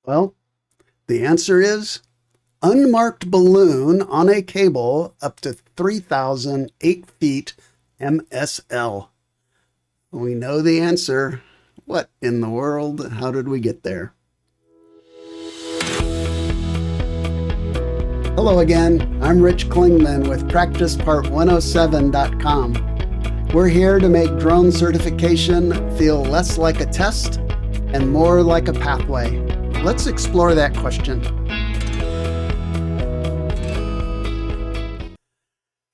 Well, the answer is unmarked balloon on a cable up to 3,008 feet MSL. We know the answer. What in the world? How did we get there? Hello again. I'm Rich Klingman with PracticePart107.com. We're here to make drone certification feel less like a test and more like a pathway. Let's explore that question.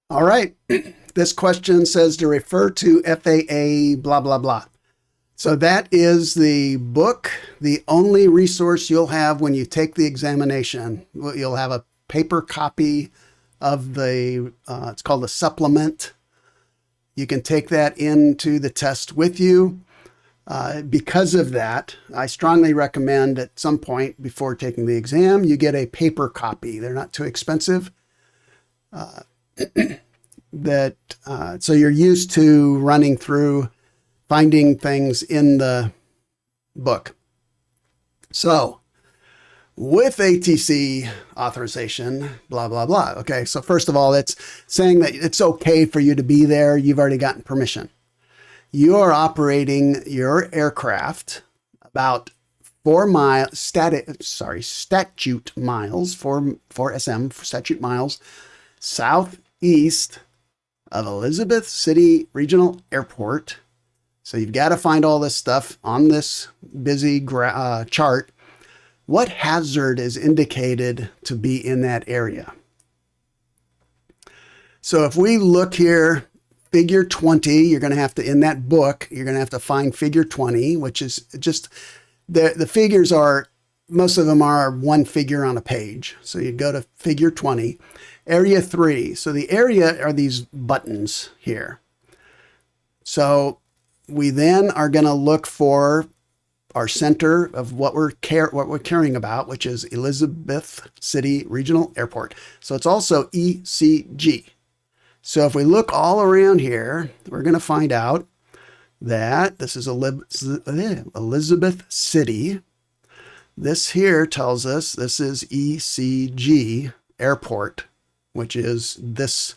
All right. This question says to refer to FAA blah, blah, blah. So that is the book, the only resource you'll have when you take the examination. You'll have a paper copy of the, it's called a supplement. You can take that into the test with you. Because of that, I strongly recommend at some point before taking the exam, you get a paper copy. They're not too expensive. So you're used to running through, finding things in the book. So with ATC authorization, blah, blah, blah. Okay, so first of all, it's saying that it's okay for you to be there. You've already gotten permission. You are operating your aircraft about 4 miles, statute miles, 4 SM, statute miles, southeast of Elizabeth City Regional Airport. So you've got to find all this stuff on this busy chart. What hazard is indicated to be in that area? So if we look here, figure 20, you're going to have to, in that book, you're going to have to find figure 20, which is just, the figures are, most of them are one figure on a page. So you go to figure 20, area 3. So the area are these buttons here. So we then are going to look for our center of what we're caring about, which is Elizabeth City Regional Airport. So it's also ECG. So if we look all around here, we're going to find out that this is Elizabeth City. This here tells us this is ECG Airport, which is this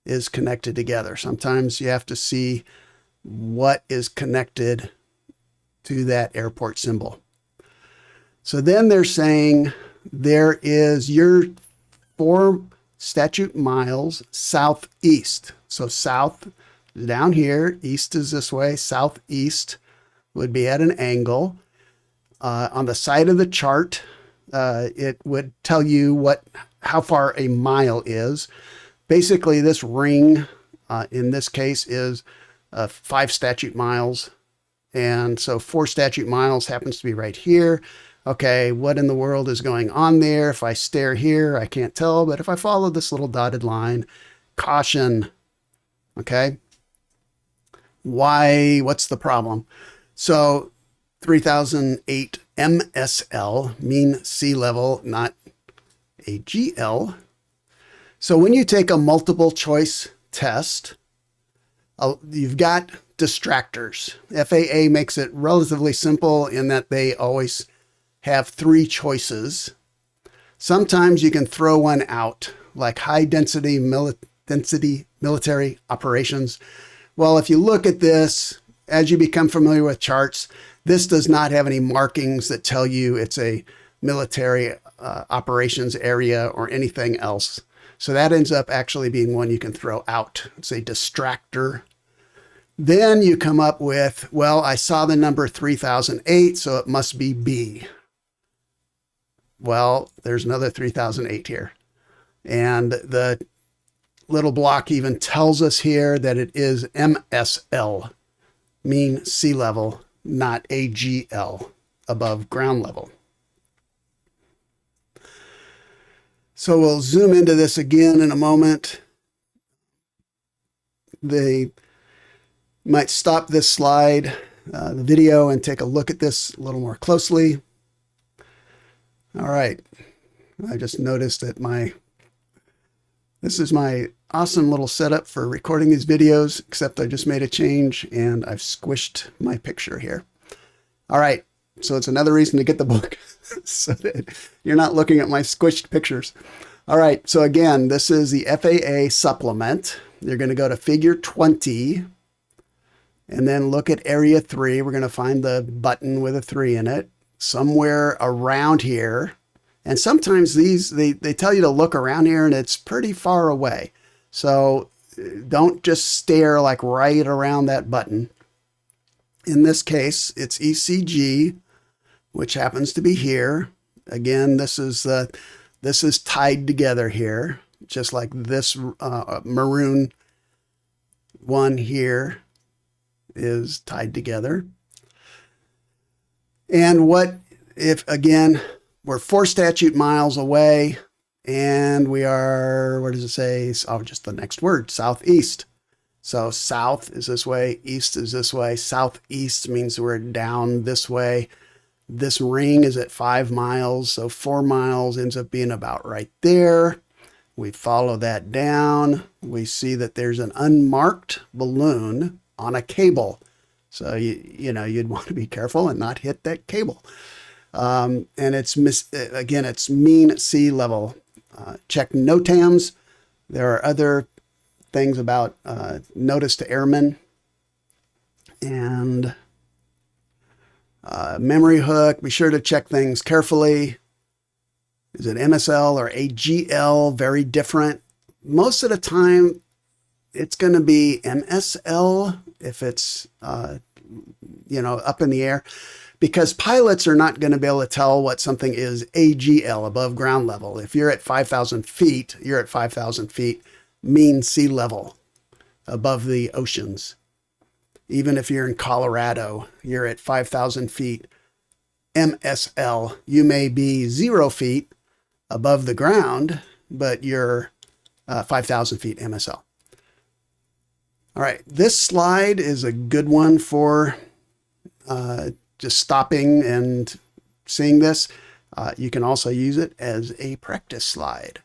is connected together. Sometimes you have to see what is connected to that airport symbol. So then they're saying there is your 4 statute miles southeast. So south down here, east is this way, southeast would be at an angle. On the side of the chart, it would tell you how far a mile is. Basically, this ring, in this case, is 5 statute miles. And so 4 statute miles happens to be right here. Okay, what in the world is going on there? If I stare here, I can't tell. But if I follow this little dotted line, caution. Okay. Why? What's the problem? So 3008 MSL, mean sea level, not AGL. So when you take a multiple choice test, you've got distractors. FAA makes it relatively simple in that they always have 3 choices. Sometimes you can throw one out, like high density military operations. Well, if you look at this, as you become familiar with charts, this does not have any markings that tell you it's a military operations area or anything else. So that ends up actually being one you can throw out. It's a distractor. Then you come up with, well, I saw the number 3008, so it must be B. Well, there's another 3008 here. And the little block even tells us here that it is MSL, mean sea level, not AGL, above ground level. So we'll zoom into this again in a moment. They might stop this slide, the video, and take a look at this a little more closely. All right. I just noticed that this is my awesome little setup for recording these videos, except I just made a change and I've squished my picture here. All right. So it's another reason to get the book. so that you're not looking at my squished pictures. All right, so again, this is the FAA supplement. You're going to go to figure 20 and then look at area 3. We're going to find the button with a 3 in it somewhere around here. And sometimes they tell you to look around here and it's pretty far away. So don't just stare like right around that button. In this case, it's ECG, which happens to be here. Again, this is tied together here, just like this maroon one here is tied together. And what if, again, we're 4 statute miles away and we are, where does it say? Oh, just the next word, southeast. So south is this way, east is this way. Southeast means we're down this way. This ring is at 5 miles, so 4 miles ends up being about right there. We follow that down. We see that there's an unmarked balloon on a cable. So, you'd want to be careful and not hit that cable. And it's mean sea level. Check NOTAMs. There are other things about notice to airmen and memory hook. Be sure to check things carefully. Is it MSL or AGL? Very different. Most of the time, it's going to be MSL if it's up in the air, because pilots are not going to be able to tell what something is AGL, above ground level. If you're at 5,000 feet, you're at 5,000 feet. Mean sea level above the oceans. Even if you're in Colorado, you're at 5,000 feet. MSL, you may be 0 feet above the ground, but you're 5,000 feet MSL. All right, this slide is a good one for just stopping and seeing this. You can also use it as a practice slide.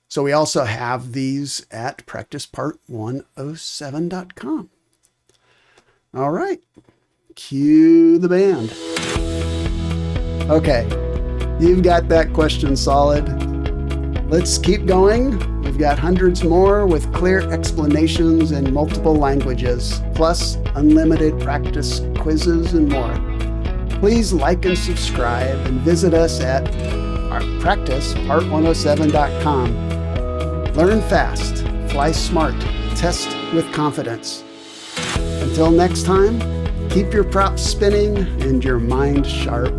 So we also have these at practicepart107.com. All right, cue the band. Okay, you've got that question solid. Let's keep going. We've got hundreds more with clear explanations in multiple languages, plus unlimited practice quizzes and more. Please like and subscribe and visit us at practicepart107.com. Learn fast, fly smart, test with confidence. Until next time, keep your props spinning and your mind sharp.